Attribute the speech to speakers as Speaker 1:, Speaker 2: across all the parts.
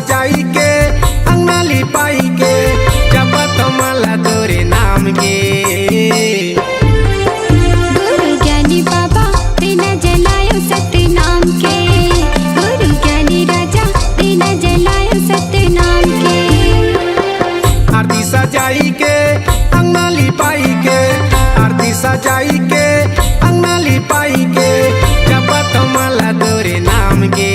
Speaker 1: सजाई के अंगना लिपाई के जपत माला तोरे नाम के।
Speaker 2: गुरु ज्ञानी बाबा दीना जलायो सत्य नाम के, गुरु ज्ञानी राजा दीना जलायो सत्य नाम के।
Speaker 1: आरती सजाई के अंगना लिपाई के, आरती सजाई के अंगना लिपाई के जपत माला तोरे नाम के।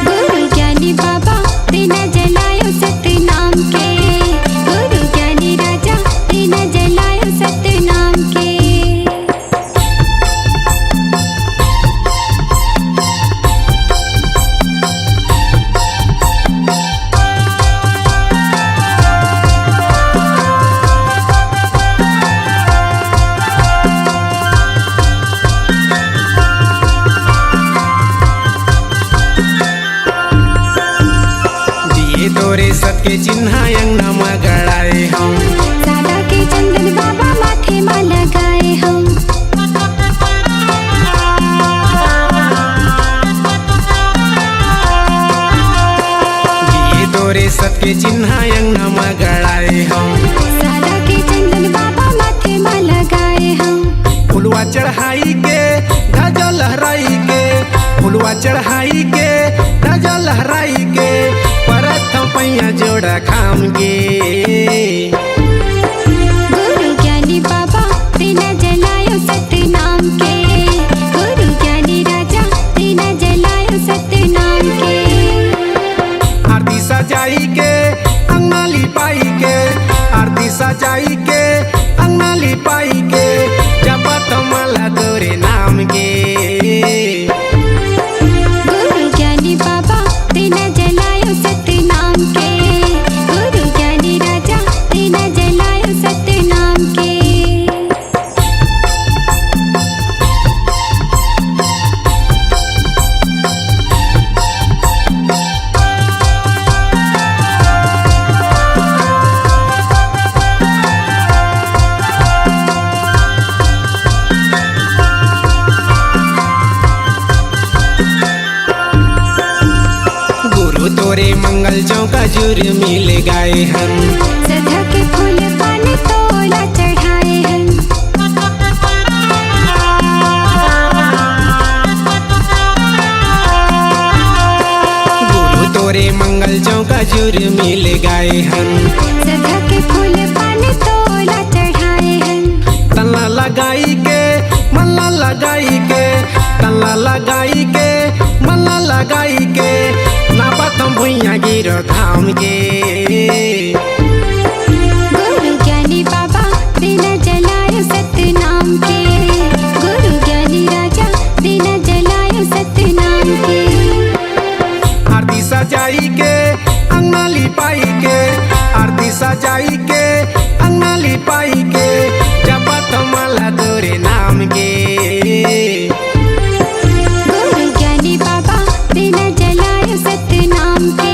Speaker 2: गुरु ज्ञानी बाबा दीना जलायो सत्य नाम के, गुरु ज्ञानी राजा दीना जलायो सत्य नाम के।
Speaker 1: दिए तोरे सत के चिन्ह अंगना में गड़ाए हम,
Speaker 2: सादा के चंदन बाबा माथे में लगाए हम।
Speaker 1: दिए तोरे सत के चिन्ह अंगना में गड़ाए हम,
Speaker 2: सादा के चंदन बाबा माथे में लगाए हम।
Speaker 1: फुलवा चढ़ाई के ध्वजा लहराई के, फुलवा चढ़ाई के ध्वजा लहराई के परत पैया जोड़ा खाम गे।
Speaker 2: गुरु ज्ञानी बाबा दीना जलायो सत्य नाम के, गुरु ज्ञानी राजा दीना जलायो सत्य नाम के।
Speaker 1: आरती सजाई के अंगना लिपाई के, आरती सजाई के अंगना लिपाई के जपत माला तोरे नाम के।
Speaker 2: गुरु ज्ञानी बाबा दीना जलायो सत्य नाम के, गुरु ज्ञानी राजा दीना जलायो सत्य नाम के।
Speaker 1: गुरु तोरे मंगल चौका जुर मिल गाए हम,
Speaker 2: सदा के फूल पान तोला चढ़ाए हैं।
Speaker 1: गुरु तोरे मंगल चौका जुर मिल गाए हम,
Speaker 2: सदा के फूल पान तोला चढ़ाए हैं।
Speaker 1: तल्ला लगाई के मल्ला लगाई के, तल्ला लगाई के मल्ला लगाई के नापत भुइया गिरो धाम के।
Speaker 2: गुरु ज्ञानी बाबा दीना जलायो सत्य नाम के, गुरु ज्ञानी राजा दीना जलायो सत्य नाम के।
Speaker 1: आरती सजाई के अंगना लिपाई के, आरती सजाई के अंगना लिपाई के जपत माला तोरे नाम के।
Speaker 2: गुरु ज्ञानी बाबा दीना जलायो सत्य नाम के,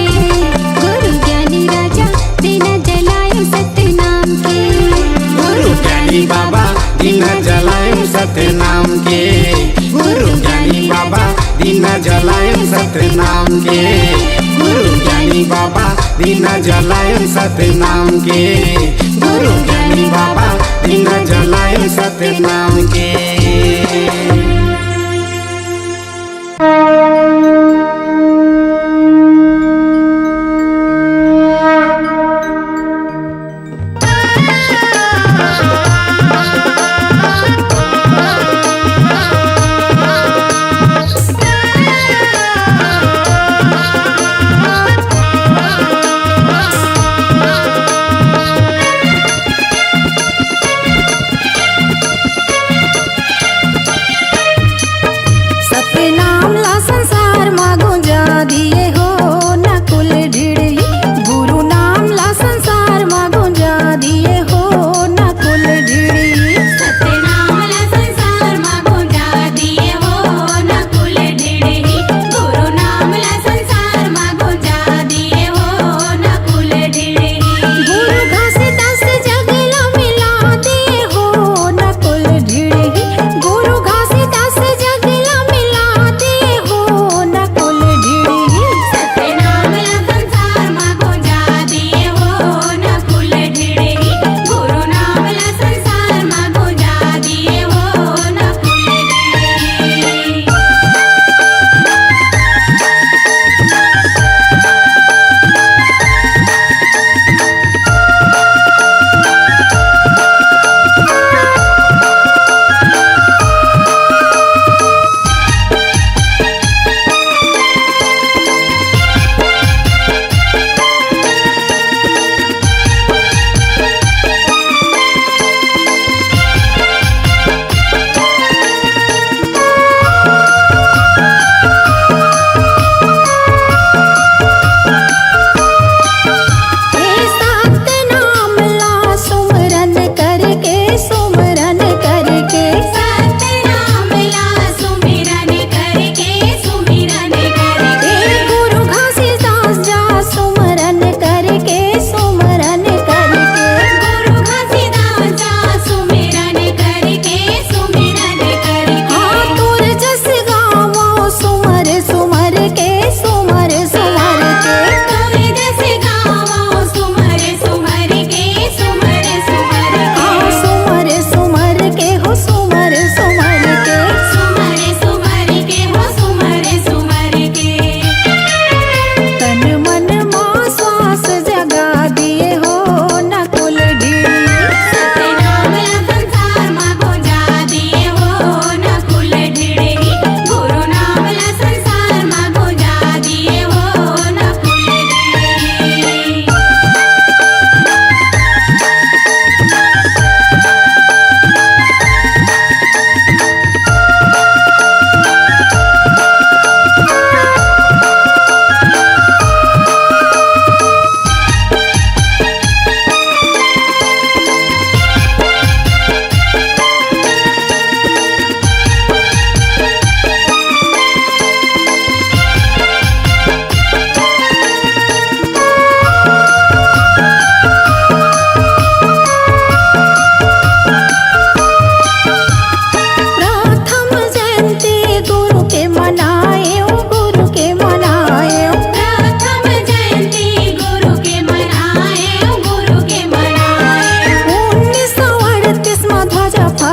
Speaker 2: गुरु ज्ञानी राजा दीना जलायो सत्य नाम के।
Speaker 1: गुरु ज्ञानी बाबा दीना जलायो सत्य नाम के, गुरु ज्ञानी बाबा दीना जलायो सत्य नाम के, गुरु ज्ञानी बाबा दीना जलायो सत्य नाम के, गुरु ज्ञानी बाबा दीना जलायो सत्य नाम के।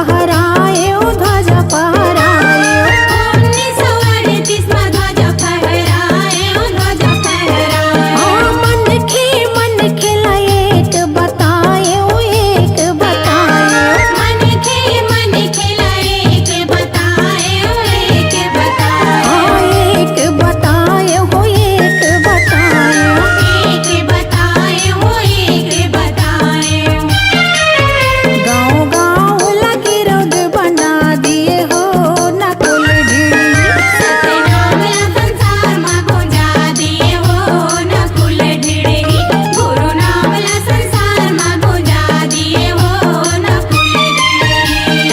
Speaker 3: फहराए ध्वजा फहराए।
Speaker 2: 1938 में ध्वजा फहराए ध्वजा फहराए।
Speaker 3: मन खेला एक बताए एक बताए।
Speaker 2: मन खेला एक बताए एक बताए।
Speaker 3: एक बताए हो एक बताए।
Speaker 2: एक बताए हो एक बताए।
Speaker 3: गाँव गाँव लगी रोड बना दिए हो नकुल ढीली।
Speaker 2: सतनाम ला संसार माँ गुंजा दिए हो नकुल ढिड़ही। गुरु नाम ला संसार माँ गुंजा दिए हो नकुल ढिड़ही।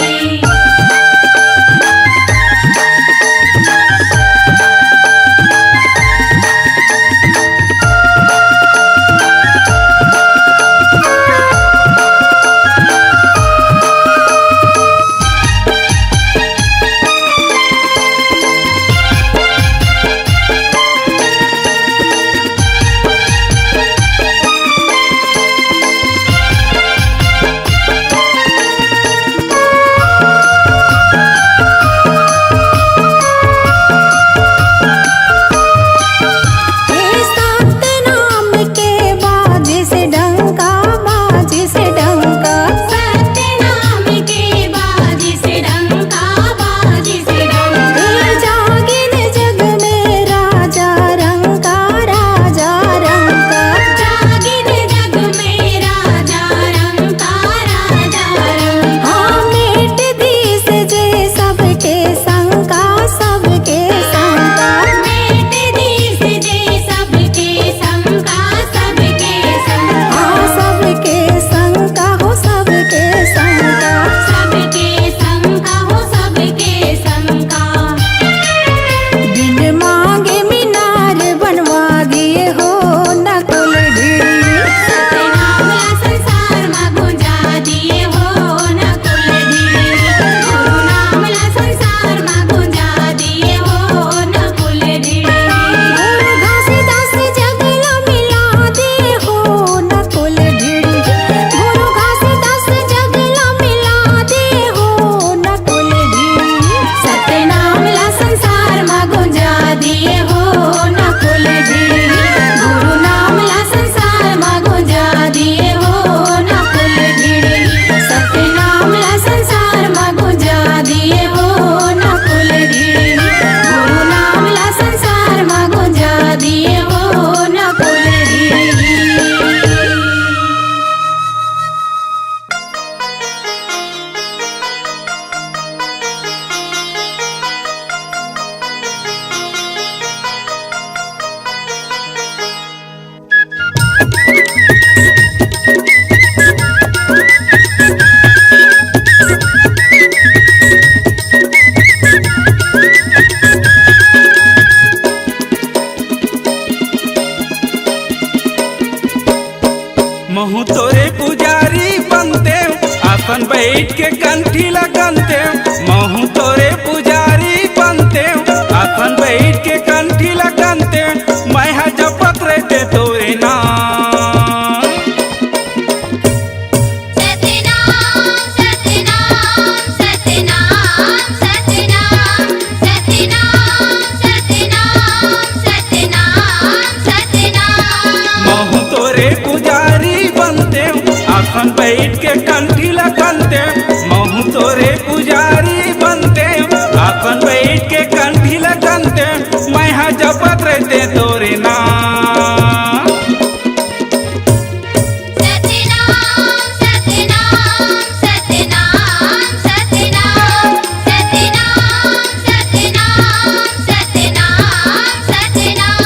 Speaker 3: सतनाम के बाजे से डंका बाजे से डंका।
Speaker 2: सतनाम के बाजी से डंका बाजी से डंका।
Speaker 3: जागिन जग में राजा रंका राजा रंका।
Speaker 2: जागिन जग में राजा रंका राजा रंका।
Speaker 3: मेट दिस जे सबके शंका सबके शंका।
Speaker 2: मेट दिस जे सबके शंका सबके शंका।
Speaker 3: सबके शंका हो सबके शंका।
Speaker 2: सबके शंका हो सबके शंका।
Speaker 3: बिन मांगे मीनार बनवा दिए हो नकुल ढीली।
Speaker 2: सतनाम ला संसार माँ गुंजा दिए हो नकुल ढिड़ही। गुरु नाम ला संसार माँ गुंजा दिए हो नकुल ढिड़ही।
Speaker 3: गुरु घासीदास जगला मिला दे हो नकुल ढीली। गुरु घासीदास जगला मिला दे हो नकुल ढीली।
Speaker 2: सतनाम ला संसार माँ गुंजा दिए हो नकुल ढिड़ही। गुरु नाम ला संसार माँ गुंजा दिए हो नकुल ढिड़ही। सतनाम ला संसार माँ गुंजा दिए हो नकुल ढिड़ही। गुरु नाम ला संसार माँ गुंजा दिए हो नकुल ढिड़ही।
Speaker 4: महू तोरे पुजारी बनते आसन बैठ के कंठी लगनते। महू तोरे पुजारी बनते आसन बैठ के कंठी लगनते। मैं जपत रहते तोरे नाम।
Speaker 2: सतनाम सतनाम सतनाम सतनाम सतनाम सतनाम सतनाम सतनाम।
Speaker 4: महू तोरे पुजारी बनते आसन बैठ के कंठी लगनते। महू तोरे पुजारी बनते आसन बैठ के कंठी लगनते। मैं जपत रहते तोरे नाम।
Speaker 2: सतनाम सतनाम सतनाम सतनाम सतनाम सतनाम सतनाम सतनाम।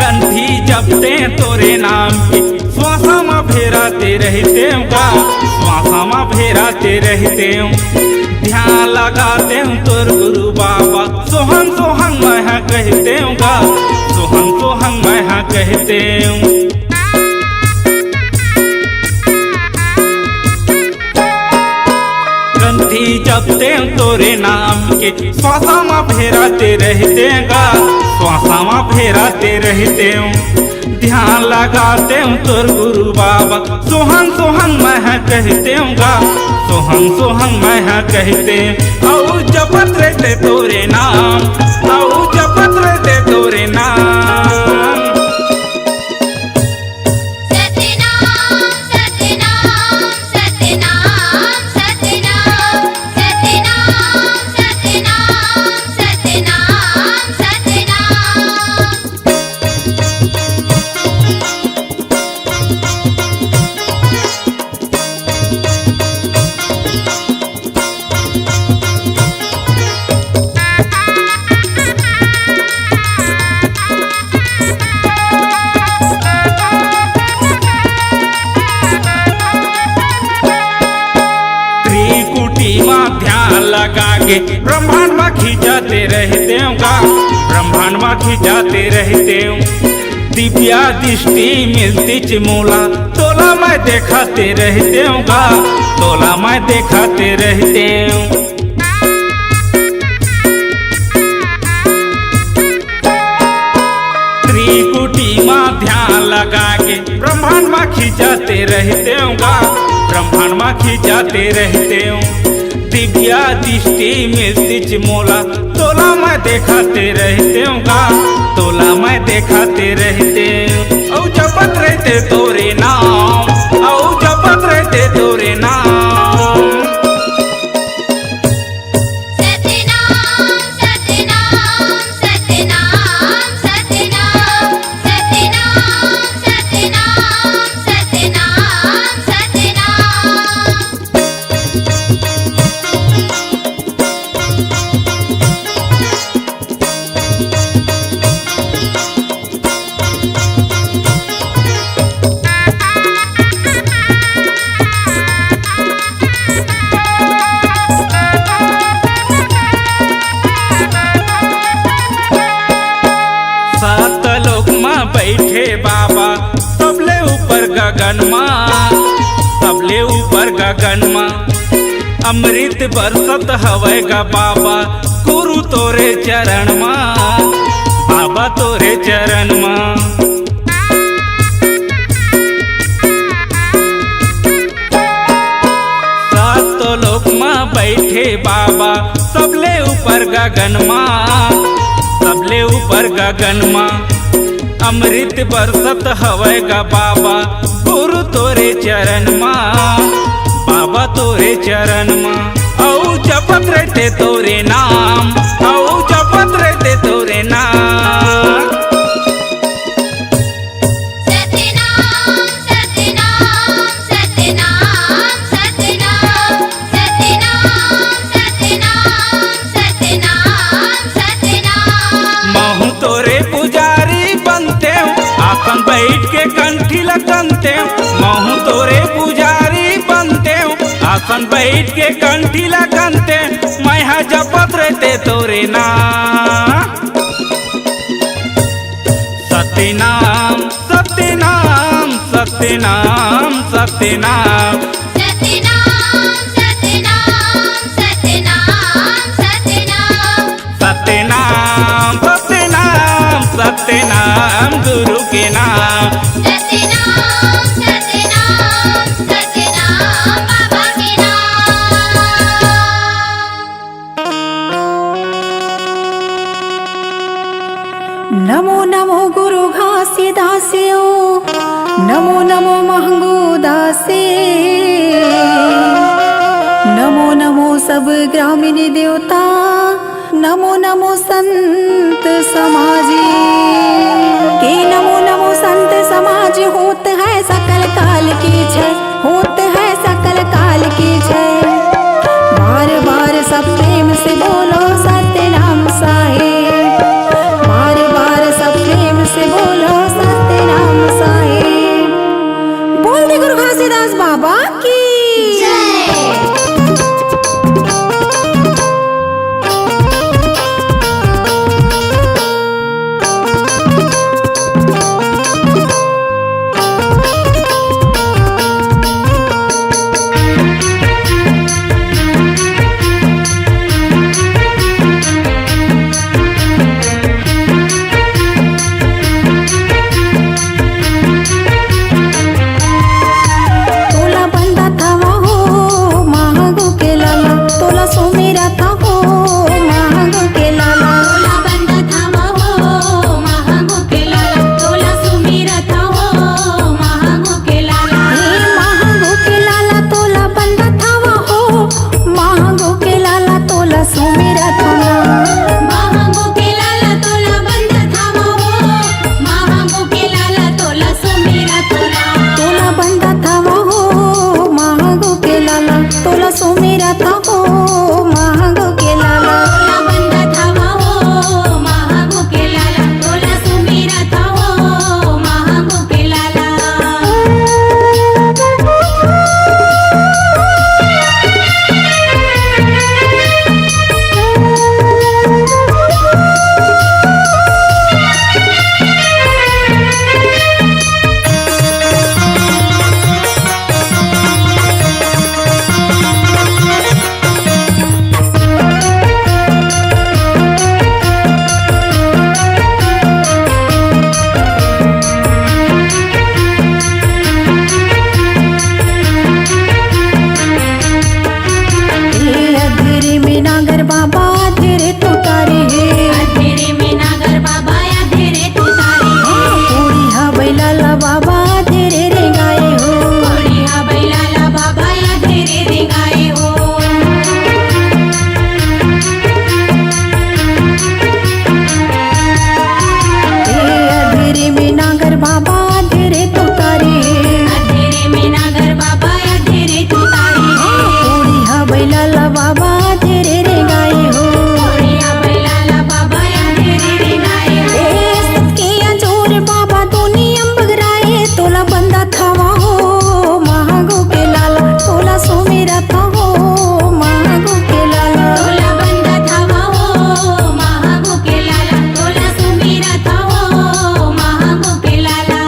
Speaker 4: कंठी जपते तोरे नाम की श्वासा में फेराते रहते का। श्वासा में फेराते रहते ध्यान लगाते तोर गुरु बाबा। सोहन सोहन मैं कहते का। सोहन सोहन कहते कंठी जपते तोरे नाम के श्वासा में फेराते रहते गा श्वासा में फेराते रहते ध्यान लगाते तोर गुरु बाबा सोहन सोहन मैं कहते गा सोहन सोहन मैं कहते औ जपत रहते तोरे नाम औ जपत रहते तोरे नाम ध्यान लगा के ब्रह्मांड में खिंचाते रहते गा ब्रह्मांड में खिंचाते रहते दिव्या दृष्टि मिलती चिमोला तोला मैं देखाते रहते गा तोला मैं देखाते रहते त्रिकुटी में ध्यान लगा के ब्रह्मांड में खिंचाते रहते गा ब्रह्मांड में खिंचाते रहते दिव्या दृष्टि मिलती चिमोला तोला मैं देखाते रहते गा तोला मैं देखाते रहते औ जपत रहते तोरे नाम औ जपत रहते तोरे नाम बैठे बाबा सबले ऊपर गगन माँ सबले ऊपर गगन माँ अमृत बरसत हवे गा बाबा गुरु तोरे चरण माँ बाबा तोरे चरण माँ सात लोक माँ बैठे बाबा सबले ऊपर गगन माँ सबले ऊपर गगन माँ अमृत बरसत हवे गा बाबा गुरु तोरे चरण माँ बाबा तोरे चरण माँ औ जपत रहते तोरे नाम औ जपत रहते तोरे नाम महू तोरे पुजारी बनते आसन बैठ के कंठी लगनते महू तोरे पुजारी बनते आसन बैठ के कंठी लगनते मैं जपत रहते तोरे नाम सत्यनाम सत्यनाम सत्यनाम सत्यनाम सत्यनाम सत्यनाम सत्यनाम गुरु के नाम
Speaker 2: बाबा के नाम
Speaker 3: नमो नमो गुरु घासी दासियो नमो नमो महंगू दासे नमो नमो सब ग्रामीण देवता नमो नमो संत समाजी के नमो नमो संत समाज होत है सकल काल की जय होत है सकल काल की जय बार बार सब प्रेम से बोलो सत्य नाम साहेब बार बार सब प्रेम से बोलो सत्य नाम साहेब बोल दे गुरु घासीदास बाबा की जय। में नागर बाबा धेरे तुतारी
Speaker 2: अधेरे में नागर बाबा अधेरे तुतारी
Speaker 3: ओड़ी हा बैलाला बाबा धेरे रे गाए हो
Speaker 2: ओड़िया बैलाला बाबा अधेरे रे गाए हो
Speaker 3: सबके अंजोर बाबा दोनी अंबगराए तोला बंदा थावा हो महागो के लाला तोला सोमेरा था हो महागो के लाला
Speaker 2: तोला बंदा थावा हो महागो के लाला तोला सुमीरा था हो महागो के लाला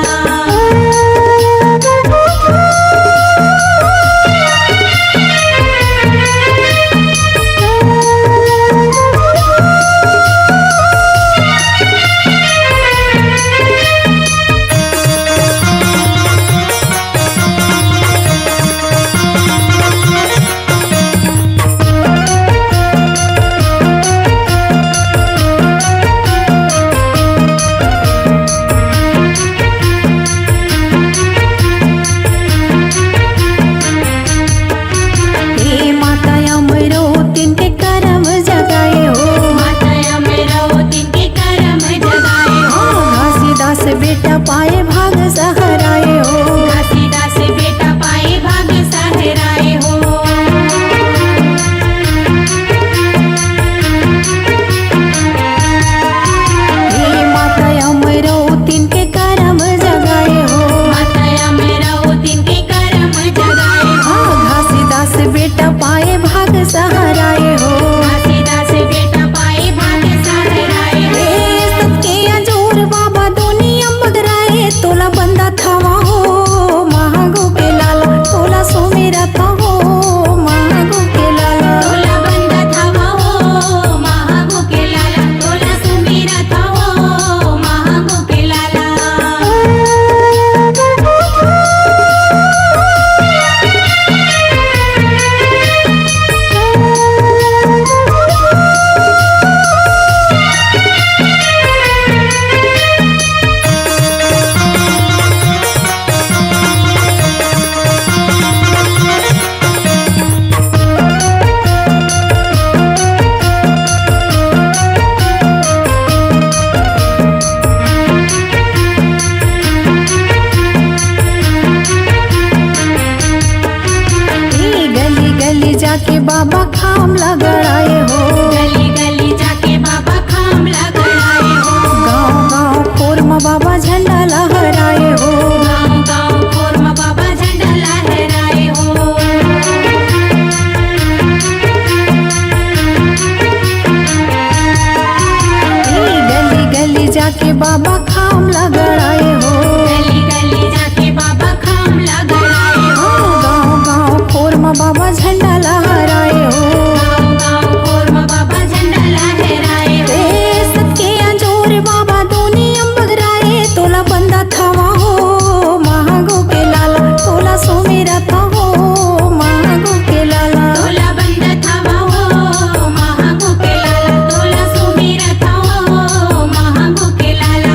Speaker 3: हे माता अमरो तिनके करम जगाए हो
Speaker 2: माता मेरा तिनके करम जगाए हो
Speaker 3: घासीदास बेटा पाए भाग सहराए हो
Speaker 2: घासीदास बेटा पाए भाग सहराए हो
Speaker 3: हे माता अमरो तिनके करम जगाए हो
Speaker 2: माता मेरा तिनके करम जगाए हो
Speaker 3: घासीदास बेटा पाए भाग सहराए हो
Speaker 2: घासीदास बेटा पाए भाग सहराए हो
Speaker 3: हे सबके अंजोर बाबा दोनी अंबगराए तोला बंदा थावा हो महागो के लाला तोला सोमेरा था हो महागो के लाला
Speaker 2: तोला बंदा थावा हो महागो के लाला तोला सुमीरा था हो महागो के लाला
Speaker 3: हे गली गली जाके बाबा खाम लगड़ाए हो
Speaker 2: गली गली जाके बाबा खाम लगाए हो
Speaker 3: गाँव गाँव खोरमा बाबा झंडा लहराए हो
Speaker 2: गाँव गाँव खोरमा बाबा झंडा लहराए हो
Speaker 3: हे गली गली जाके बाबा खाम लगड़ाए हो
Speaker 2: गली गली जाके बाबा खाम लगाए हो
Speaker 3: गाँव गाँव खोरमा बाबा झंडा लहराए हो
Speaker 2: गाँव गाँव खोरमा बाबा झंडा लहराए हो
Speaker 3: हे सबके अंजोर बाबा दोनी अंबगराए तोला बंदा थावा हो महागो के लाला तोला सोमेरा था हो महागो के लाला
Speaker 2: तोला बंदा थावा हो महागो के लाला तोला सुमीरा था हो महागो के लाला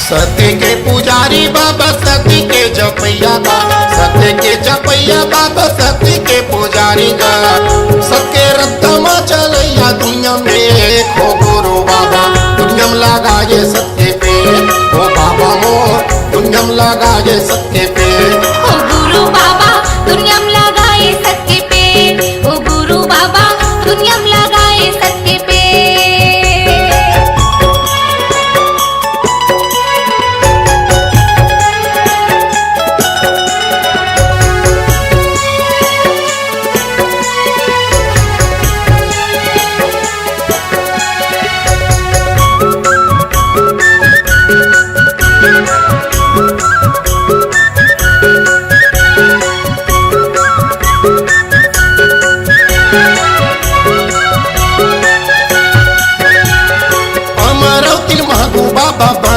Speaker 5: सत्य के पुजारी बाबा सत्य के जपैया गा, सत्य के जपैया बाबा सत्य के पुजारी गा। सत्य रत्तमा चलैया दुनिया में खो गुरु बाबा दुनिया में लगा ये सत्य पे, ओ बाबा मोर दुनिया में लगा ये सत्य पे।
Speaker 2: ओ गुरु बाबा दुनिया में लगाए सत्य पे, ओ गुरु बाबा दुनिया में लगाए सत्य पे।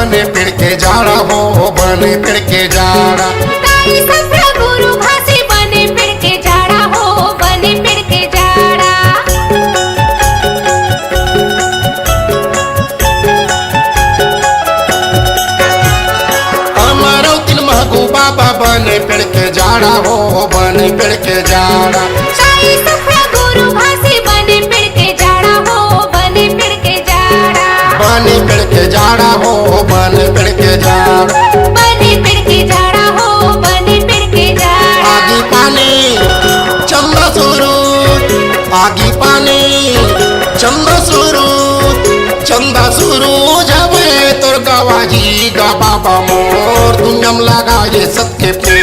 Speaker 5: बने पेड़ के जाड़ा हो बने पेड़ के जाड़ा,
Speaker 2: ताई सफरा गुरु भासी बने पेड़ के जाड़ा हो बने पेड़ के जाड़ा।
Speaker 5: हमारो तिल महगू बाबा बने पेड़ के जाड़ा हो बने पेड़ के जाड़ा।
Speaker 2: ताई सफरा गुरु भासी बने पेड़ के जाड़ा हो बने पेड़ के जाड़ा।
Speaker 5: बने पेड़ के जाड़ा हो बने पेड़ के जाड़ा,
Speaker 2: बने पेड़ के जाड़ा हो बने पेड़ के जाड़ा।
Speaker 5: आगी पानी चंदा सुरू, आगी पानी चंदा सुरू, चंदा सुरू जबे तोर गवाजी गा बाबा मोर दुनिया में लगा ये सत्य पे,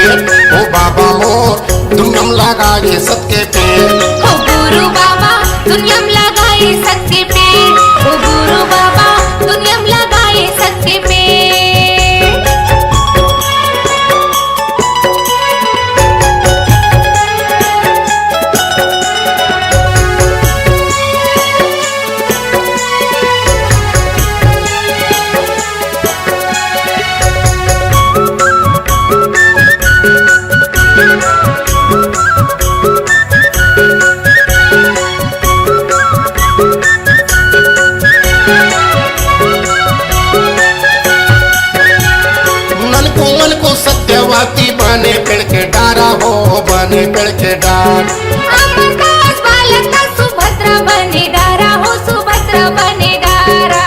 Speaker 5: ओ बाबा मोर दुनिया में लगा ये सत्य पे।
Speaker 2: ओ गुरु बाबा दुनिया में लगाए सत्य पे, ओ गुरु बाबा दुनिया में लगाए सत्य पे।
Speaker 5: सत्यवती बने पेड़ के डारा हो बने पेड़ के डार।
Speaker 2: अमरदास बालका सुभद्रा बने डारा हो सुभद्रा बने डारा।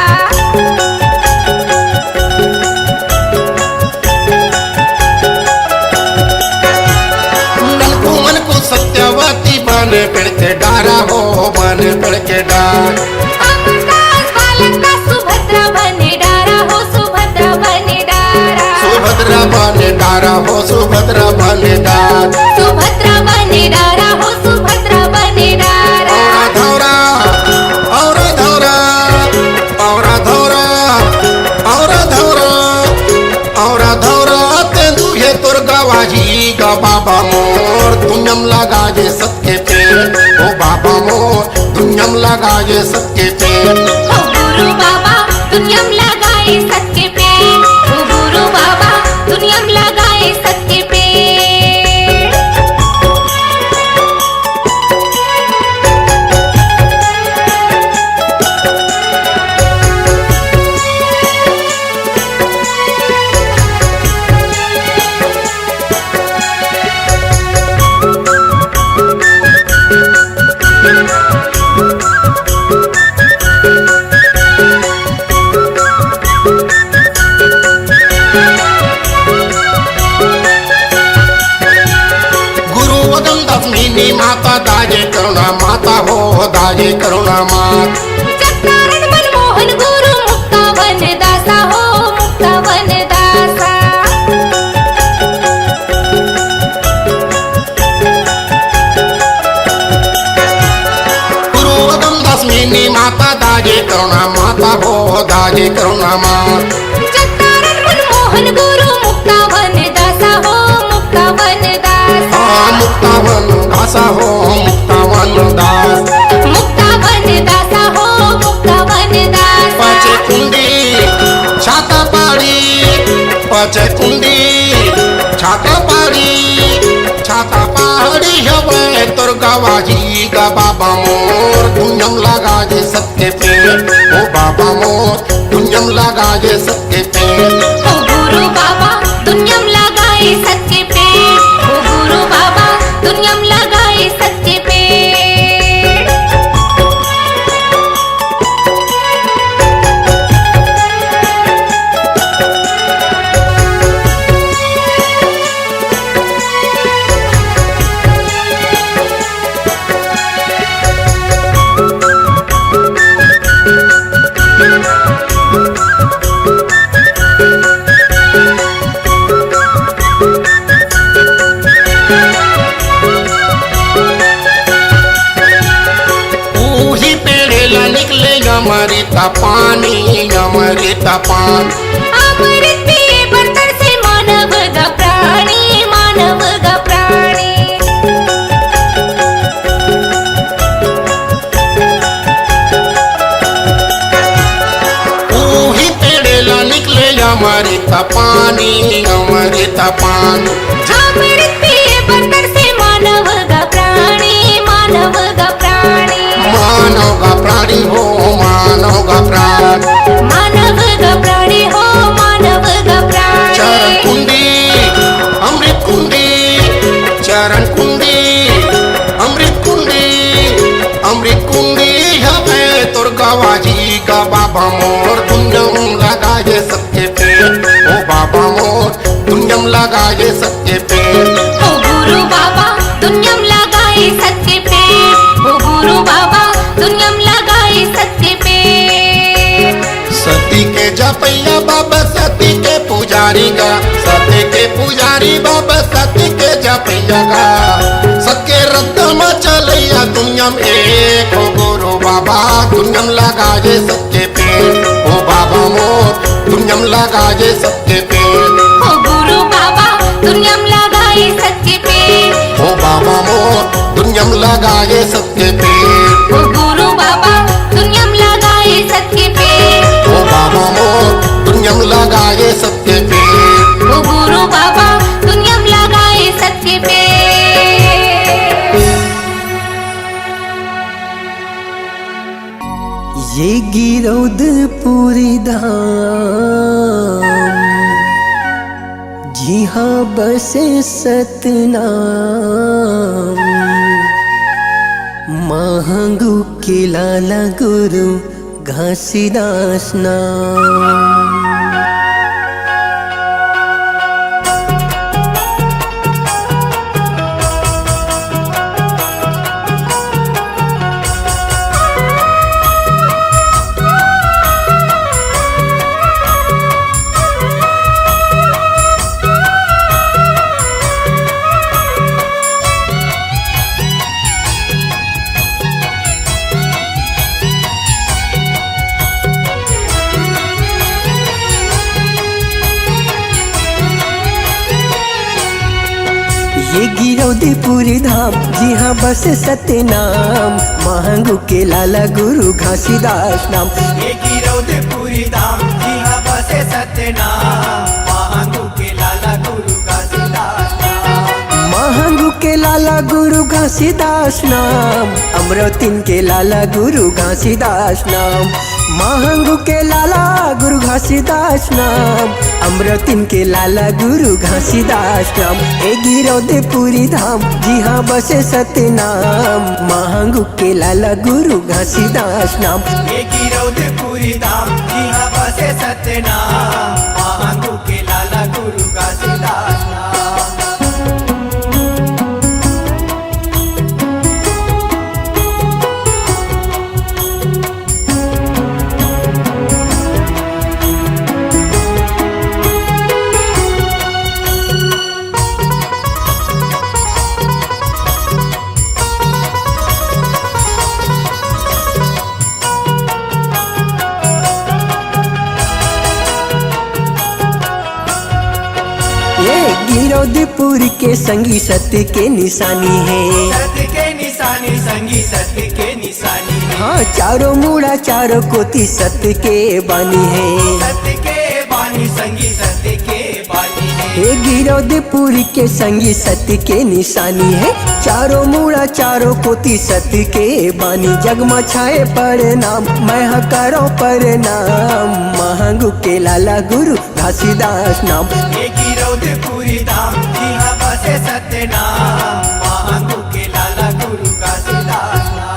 Speaker 5: नलकुमन को सत्यवती बने पेड़ के डारा हो बने पेड़ के डार।
Speaker 2: अमरदास बालका सुभद्रा बने डारा हो सुभद्रा बने डारा।
Speaker 5: सुभद्रा बने डारा हो सुभद्रा बने डार,
Speaker 2: सुभद्रा बने डारा हो सुभद्रा बने डारा।
Speaker 5: धौरा और धौरा और धौरा और धौरा और धौरा ते दुहे तोर गवाजी गा बाबा मोर दुनिया में लगा ये सत्य पे, ओ बाबा मोर दुनिया में लगा ये सत्य पे।
Speaker 2: ओ गुरु बाबा दुनिया में लगाए सत्य पे, ओ गुरु बाबा दुनिया में लगाए सत्य पे।
Speaker 5: माता दाजे करुणा माता हो दाजे करुणा मात।
Speaker 2: चक्रारण मनमोहन गुरु मुक्ता वन दासा हो मुक्ता वन दासा।
Speaker 5: गुरु वदम दसमिनी माता दाजे करुणा माता हो दाजे करुणा मात।
Speaker 2: चक्रारण मनमोहन गुरु मुक्ता वन दासा हो मुक्ता वन दासा।
Speaker 5: मुक्ता वन दासा हो मुक्ता वन दास,
Speaker 2: मुक्ता वन दासा हो मुक्ता वन दासा।
Speaker 5: पचे कुंडी छाता पाड़ी पचे कुंडी छाता पहाड़ी हवे तोर गवाजी गा बाबा मोर दुनिया में लगा जे सत्य पे, ओ बाबा मोर दुनिया में लगा जे सत्य पे।
Speaker 2: ओ
Speaker 5: पानी अमृत पान।
Speaker 2: अमृत पिए बर्तन से मानव गा प्राणी, मानव गा प्राणी।
Speaker 5: ऊही पेड़ेला निकले अमृत पानी अमृत पान।
Speaker 2: अमृत पिए बर्तन से मानव गा प्राणी, मानव गा प्राणी।
Speaker 5: मानव का प्राणी हो मानव का प्राण।
Speaker 2: मानव गा प्राणी हो मानव गा प्राणी।
Speaker 5: चरण कुंडी अमृत कुंडी, चरण कुंडी अमृत कुंडी, अमृत कुंडी हमें तुर गवाजी का बाबा मोर दुनियम लगाए सबके पेट। ओ बाबा मोर दुनियम लगाए सबके पेट।
Speaker 2: ओ गुरु बाबा दुनियम लगाए सत्य पे। ओ गुरु बाबा दुनियम लगाए सत्य पे।
Speaker 5: सती के जपैया बाबा सती के पुजारी गा, सती के पुजारी बाबा सती के जपैया गा। सबके रद्द में चलैया दुनिया में एक। ओ गुरु बाबा दुनियम लगाए सबके पेट। ओ बाबा मोर दुनियम लगाए सबके पेट।
Speaker 2: ओ गुरु बाबा दुनियम लगाए सत्य पे।
Speaker 5: ओ बाबा मोर दुनियम लगाए सबके पेट।
Speaker 2: ओ गुरु बाबा दुनियम लगाए सत्य पे।
Speaker 5: ओ बाबा मोर दुनियम लगाए सबके पेट।
Speaker 2: ओ गुरु बाबा दुनियम लगाए सत्य पे।
Speaker 6: ये गिरौदपुरी धाम जी हाँ बसे सतनाम। महंगू के लाला गुरु घासीदास नाम। ये गिरौदपुरी धाम जी हाँ बस सतनाम। महंगू के लाला गुरु घासीदास नाम।
Speaker 7: ये गिरौदपुरी धाम जी हाँ बसे सतनाम। महंगू के लाला गुरु घासीदास नाम।
Speaker 6: महंगू के लाला गुरु घासीदास नाम। अमृतिन के लाला गुरु घासीदास नाम। महंगू के लाला गुरु घासीदास नाम। अमृतिन के लाला गुरु घासीदास नाम। ए गिरौदपुरी धाम जी हाँ बसे सतनाम। महंगू के लाला गुरु घासीदास नाम।
Speaker 7: ये गिरौदपुरी धाम जी हाँ बसे सतनाम। महंगू के लाला गुरु घासीदास नाम।
Speaker 6: गिरौदपुर के संगी सत्य के निशानी है।
Speaker 7: सत्य के निशानी संगी सत्य के निशानी है।
Speaker 6: हाँ चारों मुड़ा चारों कोति सत्य के बानी है।
Speaker 7: सत्य के बानी संगी सत्य के बानी है।
Speaker 6: हे गिरौदपुर के संगी सत्य के निशानी है। चारों मुड़ा चारों कोति सत्य के बानी। जगमा छाए प्रणाम मैं करो प्रणाम। महंगू के लाला गुरु घासीदास नाम।
Speaker 7: ये गिरौदपुरी धाम जी हाँ बसे सतनाम। महंगू के लाला गुरु घासीदास नाम।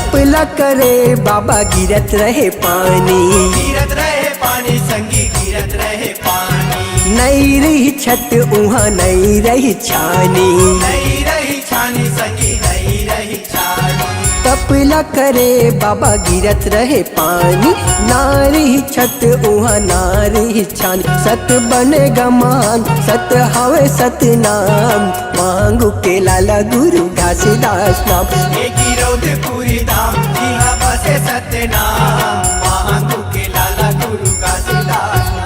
Speaker 6: तपला करे बाबा गिरत रहे पानी,
Speaker 7: गिरत रहे पानी संगी गिरत रहे पानी,
Speaker 6: नहीं रही छत उहाँ नहीं रही छानी,
Speaker 7: नहीं रही छानी संगी नहीं रही छानी,
Speaker 6: तपला करे बाबा गिरत रहे पानी, ना रही छत उहाँ ना रही छानी, सत बनेगा मान सत हवे सत नाम, मांगू के लाला गुरु घासीदास नाम।
Speaker 7: ये गिरौद पूरी धाम यहाँ बसे सत्य नाम, महांगू के लाला गुरु घासीदास नाम।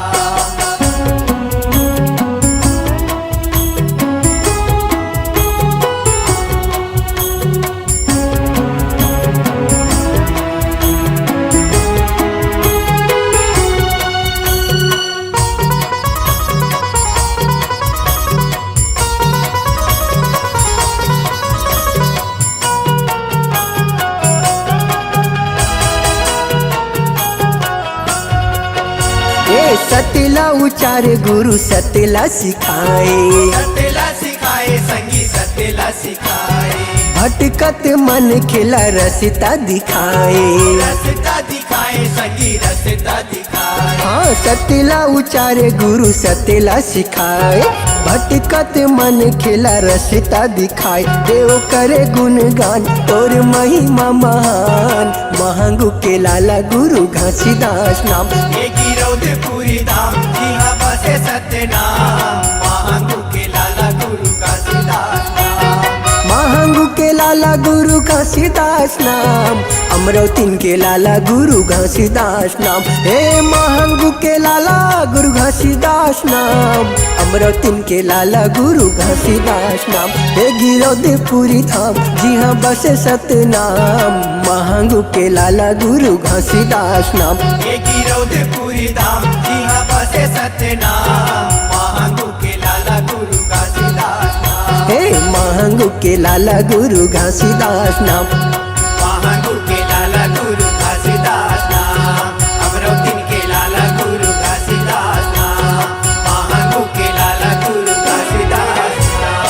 Speaker 6: सतला उचार गुरु सतला सिखाए,
Speaker 7: सत्यला सिखाए संगी सत्यला सिखाए,
Speaker 6: भटकत मन खिला रसता दिखाए।
Speaker 7: रसता दिखाए संगी रसता दिखाए,
Speaker 6: हाँ सतला उचारे गुरु सतला सिखाए, भटकत मन खिला रसता दिखाए, देव करे गुणगान तोर महिमा महान, महंगू के लाला गुरु घासीदास नाम।
Speaker 7: ये गिरौद पूरी धाम यहाँ बसे सत्य नाम, महांगू के लाला गुरु घासीदास नाम।
Speaker 6: महंगू के लाला गुरु घासीदास नाम, अमरौतीन के लाला गुरु घासीदास नाम। हे महंगू के लाला गुरु घासीदास नाम, अमरौतीन के लाला गुरु घासीदास नाम। हे गिरौदपुरी धाम जी हाँ बसे सतनाम, महंगू के लाला गुरु घासीदास नाम।
Speaker 7: ये गिरौद पूरी धाम यहाँ बसे सत्य नाम, महांगू के लाला गुरु घासीदास नाम।
Speaker 6: हे महंगू के लाला गुरु घासीदास नाम,
Speaker 7: महांगू के लाला गुरु घासीदास नाम, अमरौतीन के लाला गुरु घासीदास नाम, महांगू के लाला गुरु घासीदास नाम।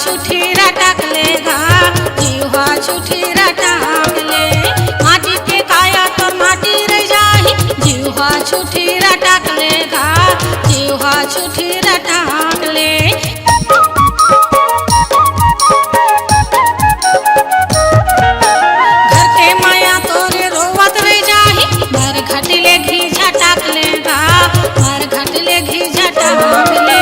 Speaker 2: छुट्टी रटकले गा जीवा छुट्टी रटकले माटी के काया तोर माटी रह जाही जीवा छुट्टी रटकले गा जीवा छुट्टी रटकले घर के माया तोरे रोवत रह जाही घर घटले घी झटकले गा घर घटले घी झटकले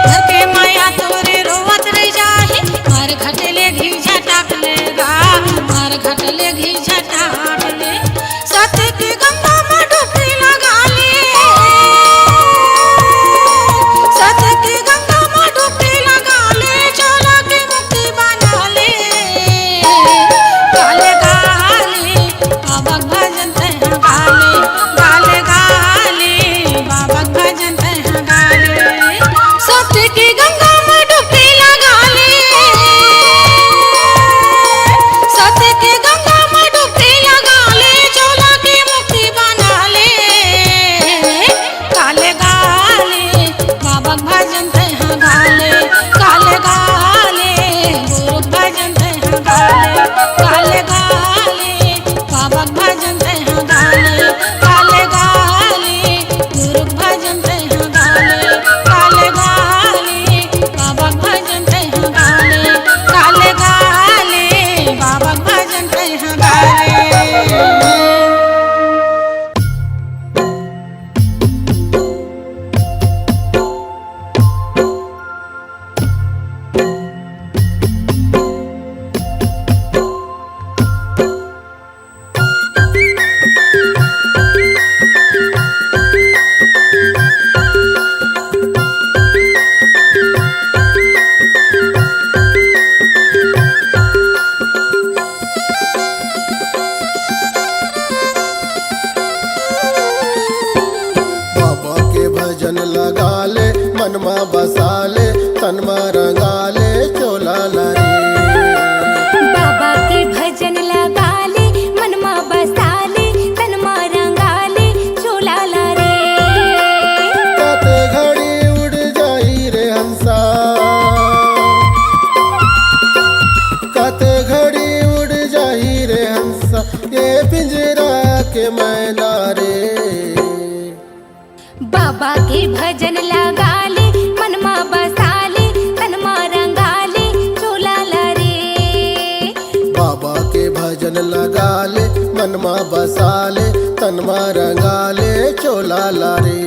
Speaker 2: घर के माया तोरे रोवत रह जाही घर घटले घी झटकले गा घर घटले घी झटकले सत्य की गंगा में डुबकी लगा ले सत्य की गंगा में डुबकी लगा ले चोला की मुक्ति बना ले गाले गाले बाबा भजन तह गाले गाले गाले बाबा भजन तह गाले सत्य की गंगा में डुबकी लगा ले सत्य की गंगा में डुबकी लगा ले चोला की मुक्ति बना ले गाले गाले बाबा भजन तह गाले गाले गाले गुरु भजन तह गाले गाले गाले बाबा भजन तह गाले गाले गाले गुरु भजन तह गाले गाले गाले बाबा भजन तह गाले गाले गाले बाबा भजन तह गाले
Speaker 5: बाबा के भजन लगा ले मनमा बसा ले तनमा रंगा ले चोला लारे
Speaker 3: बाबा के भजन लगा ले मनमा बसा ले तनमा रंगा ले चोला ला रे
Speaker 5: कते घड़ी उड़ जाई रे हंसा कते घड़ी उड़ जाई रे हंसा ये पिंजरा के मैना रे
Speaker 3: बाबा के भजन लगा ले मनमा बसा ले तनमा रंगा ले चोला ला रे
Speaker 5: बाबा के भजन लगा ले मनमा बसा ले तनमा रंगा ले चोला लारे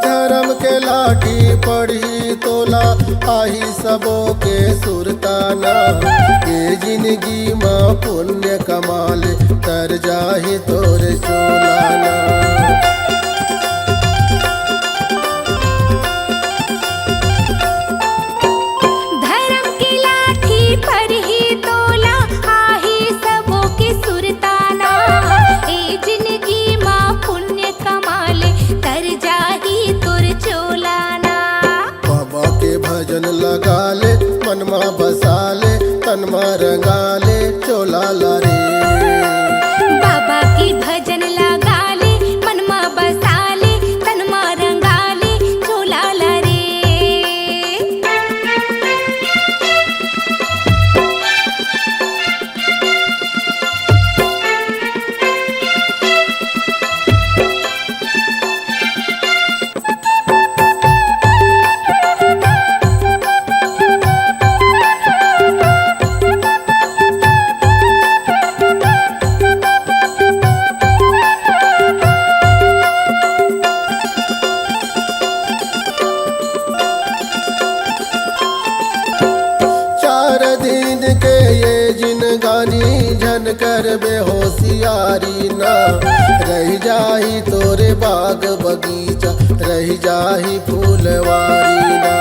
Speaker 5: धर्म के लाठी पढ़ी तोला आही सबो के सुरताना ये जिंदगी माँ पुण्य कमाल तर जाही तोरे सोलाना
Speaker 3: धर्म की लाठी पर ही तोला आही सबों की सुरताना ए जिंदगी माँ पुण्य कमाले तर जाही तुर चोलाना
Speaker 5: बाबा के भजन लगा ले मनमा बसा ले तनमा रंगा ले चोला लारे
Speaker 3: बाबा की भजन लगा ले मनमा बसा ले तनमा रंगा ले चोला ला रे
Speaker 5: झन कर बेहोशियारी ना रह जाही तोरे बाग बगीचा रह जाही फूलवारी ना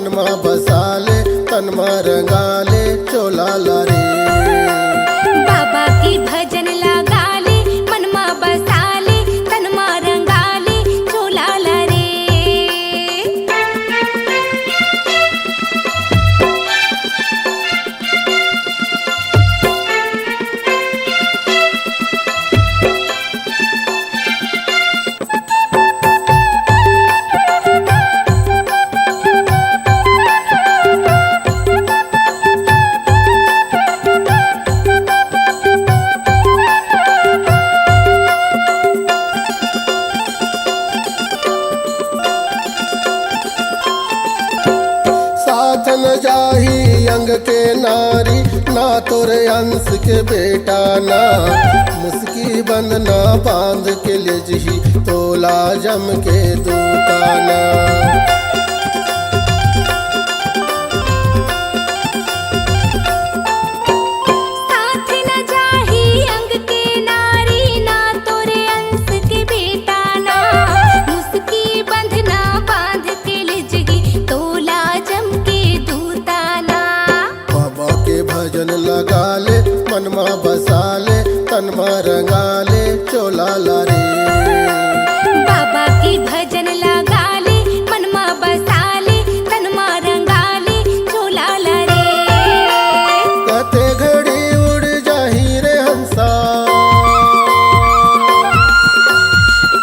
Speaker 5: मनमा बसाले तनमा रंगाले चोला लारे।
Speaker 2: बाबा की भजन लगा ले मनमा बसा ले तनमा रंगा ले चोला ला रे।
Speaker 5: साथ न जाही अंग के नारी ना तोरे अंश के बेटा ना। मुस्की बंधना बांध के ले जही तोला जम के दूताना।
Speaker 2: साथ न जाही अंग के नारी ना तोरे अंश के बेटा ना। मुस्की बंधना बांध के ले जगी तोला जम के दूताना।
Speaker 5: बाबा के भजन लगा ले मनमा बसा ले तनमा रंगा ले चोला लारे।
Speaker 2: बाबा की भजन लगा ले मनमा बसा ले तनमा रंगा ले चोला ला रे।
Speaker 5: कते घड़ी उड़ जाही रे हंसा,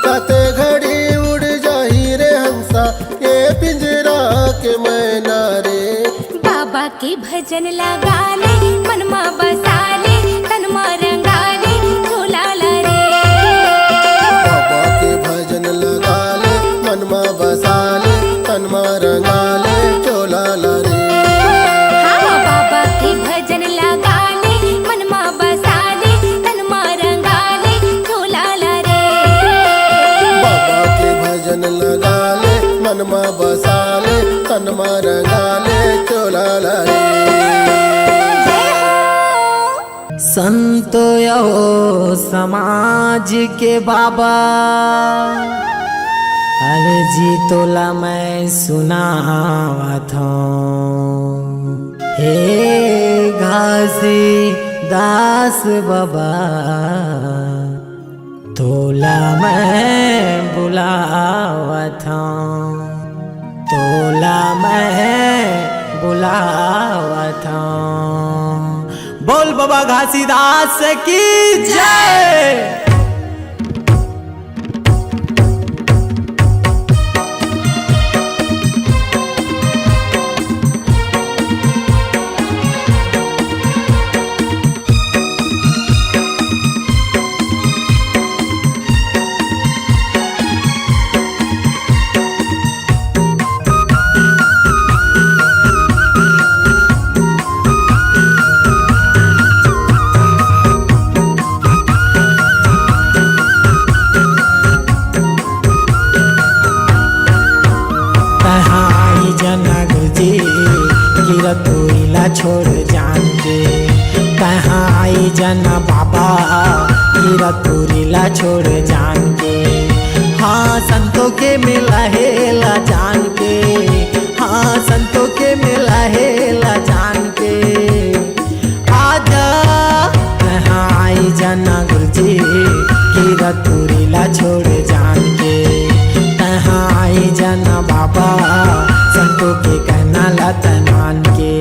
Speaker 5: कते घड़ी उड़ जाही रे हंसा ये पिंजरा के मैना रे।
Speaker 2: बाबा के भजन लगा ले मनमा बसा ले तनमा रंगा ले चोला ला रे।
Speaker 5: बाबा के भजन लगा ले मनमा बसा ले तनमा रंगा ले चोला लारे।
Speaker 2: हाँ बाबा के भजन लगा ले मनमा बसा ले तनमा रंगा ले चोला ला रे।
Speaker 5: बाबा के भजन लगा ले मनमा बसा ले तनमा रंगा ले चोला लारे।
Speaker 6: संतो यो समाज के बाबा अर्जी तोला मैं सुनावत हूँ। हे घासी दास बाबा तोला मैं बुलावत हूँ, तोला मैं बुलावत हूँ। बोल बाबा घासीदास की जय। तोइला छोड़ जान के कहाँ आई जना बाबा गिरा तोरिला छोड़ जान के। हाँ संतों के मिला हेला जान के, हाँ संतों के मिला हेला जान के। आजा कहाँ आई जना गुरुजी गिरा तोरिला छोड़ जान के। कहाँ आई जना बाबा संतों के कहना लता मान के।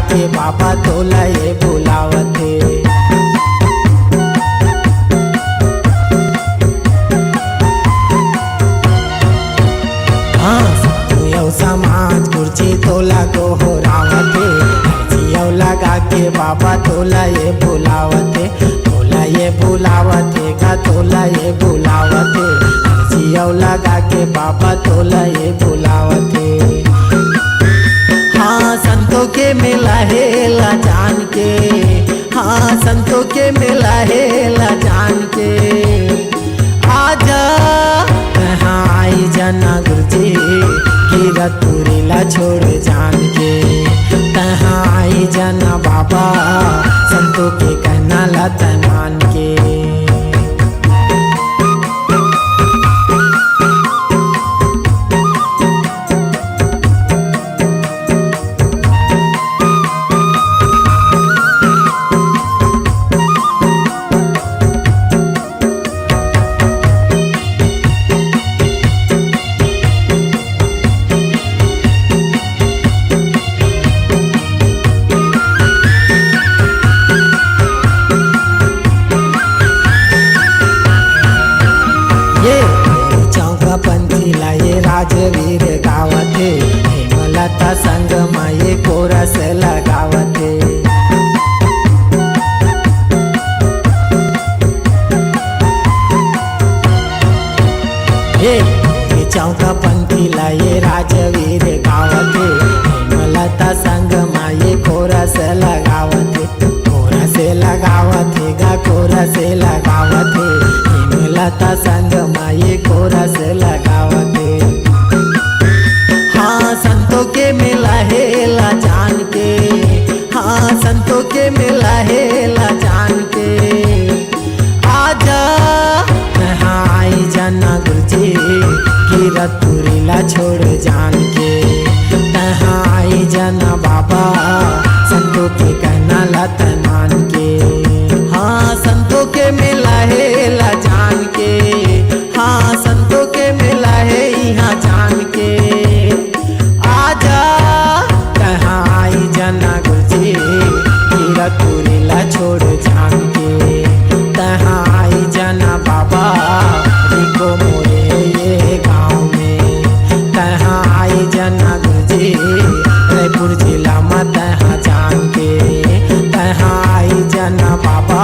Speaker 6: के बाबा तोला ये बुलावते। हाँ तू समाज कुर्सी तोला को हो रावते। जियो लगा के बाबा तोला ये बुलावते, तोला ये बुलावते। तोला ये बुलावते, जियो लगा के बाबा तोला ये बुलावते। हाँ संतों के मेला हेला जान के, हाँ संतों के मेला हेला जान के, आजा कहाँ आई जाना गुरुजी, कीरतपुरीला छोड़ जान के, कहाँ आई जाना बाबा, संतों के कहना लत मान के। पंथीला ये राजवीर गावते, हेमलता संग माये कोरस लगावते। हे चौका पंथीला ये राजवीर गावते, हेमलता संग माये कोरस लगावते, कोरस लगावते गा कोरस लगावते, हेमलता संग माये कोरस लगावते। हाँ संतों के मेला हेला जान के, हाँ संतों के मेला हेला जान के, आजा कहाँ आई जाना गुरुजी, कीरतपुरीला छोड़ जान के, कहाँ आई जाना बाबा, संतों के कहना लत मान के। हाँ संतों के मेला हेला जान के, हाँ संतों के मेला है यहाँ जान के, आजा कहाँ आई जाना गुरुजी, कीरतपुरीला छोड़ जान के, कहाँ आई जाना बाबा, रिको मोरे ये गाँव में, कहाँ आई जाना गुरुजी, रायपुर जिला में तहाँ जान के, कहाँ आई जाना बाबा,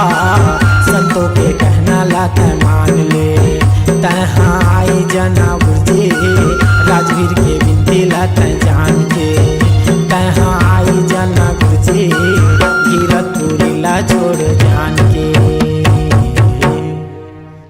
Speaker 6: संतों के कहना लत मान ले, तहाँ आई जाना गुरुजी, राजवीर के बिनती लत जान के, तहाँ आई जाना गुरुजी, कीरतपुरीला छोड़ जान के।